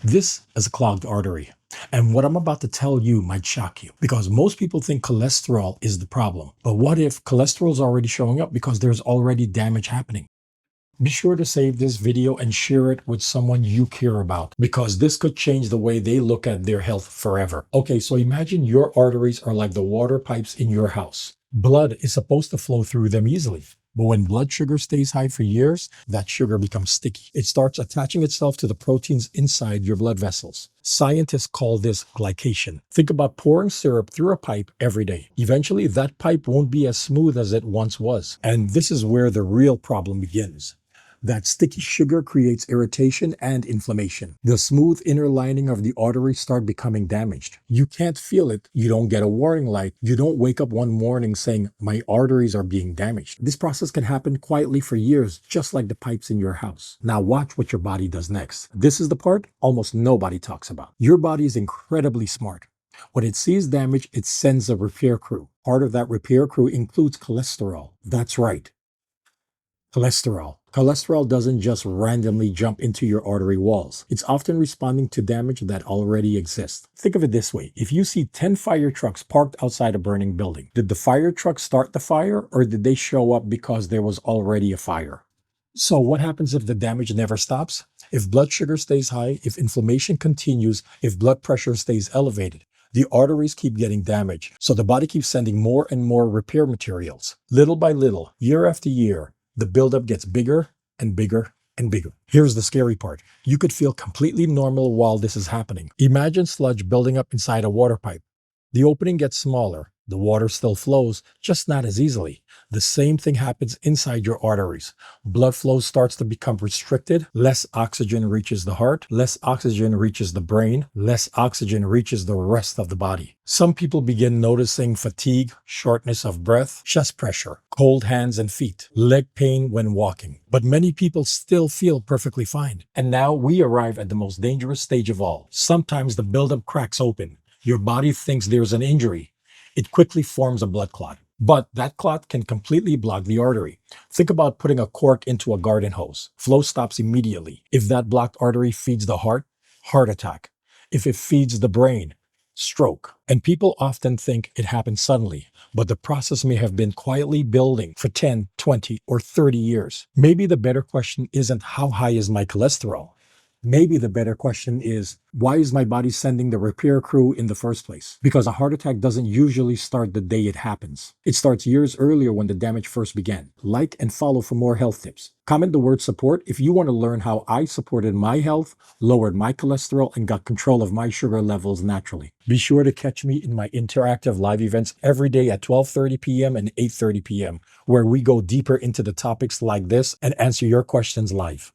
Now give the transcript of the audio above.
This is a clogged artery. And what I'm about to tell you might shock you because most people think cholesterol is the problem. But what if cholesterol is already showing up because there's already damage happening? Be sure to save this video and share it with someone you care about because this could change the way they look at their health forever. Okay, so imagine your arteries are like the water pipes in your house. Blood is supposed to flow through them easily. But when blood sugar stays high for years, that sugar becomes sticky. It starts attaching itself to the proteins inside your blood vessels. Scientists call this glycation. Think about pouring syrup through a pipe every day. Eventually, that pipe won't be as smooth as it once was. And this is where the real problem begins. That sticky sugar creates irritation and inflammation. The smooth inner lining of the artery start becoming damaged. You can't feel it. You don't get a warning light. You don't wake up one morning saying, my arteries are being damaged. This process can happen quietly for years, just like the pipes in your house. Now watch what your body does next. This is the part almost nobody talks about. Your body is incredibly smart. When it sees damage, it sends a repair crew. Part of that repair crew includes cholesterol. That's right. Cholesterol. Cholesterol doesn't just randomly jump into your artery walls. It's often responding to damage that already exists. Think of it this way. If you see 10 fire trucks parked outside a burning building, did the fire truck start the fire or did they show up because there was already a fire? So what happens if the damage never stops? If blood sugar stays high, if inflammation continues, if blood pressure stays elevated, the arteries keep getting damaged. So the body keeps sending more and more repair materials. Little by little, year after year, the buildup gets bigger and bigger and bigger. Here's the scary part. You could feel completely normal while this is happening. Imagine sludge building up inside a water pipe. The opening gets smaller. The water still flows, just not as easily. The same thing happens inside your arteries. Blood flow starts to become restricted. Less oxygen reaches the heart. Less oxygen reaches the brain. Less oxygen reaches the rest of the body. Some people begin noticing fatigue, shortness of breath, chest pressure, cold hands and feet, leg pain when walking. But many people still feel perfectly fine. And now we arrive at the most dangerous stage of all. Sometimes the buildup cracks open. Your body thinks there's an injury. It quickly forms a blood clot. But that clot can completely block the artery. Think about putting a cork into a garden hose. Flow stops immediately. If that blocked artery feeds the heart, heart attack. If it feeds the brain, stroke. And people often think it happens suddenly, but the process may have been quietly building for 10, 20, or 30 years. Maybe the better question isn't how high is my cholesterol? Maybe the better question is, why is my body sending the repair crew in the first place? Because a heart attack doesn't usually start the day it happens. It starts years earlier when the damage first began. Like and follow for more health tips. Comment the word support if you want to learn how I supported my health, lowered my cholesterol, and got control of my sugar levels naturally. Be sure to catch me in my interactive live events every day at 12:30 p.m. and 8:30 p.m., where we go deeper into the topics like this and answer your questions live.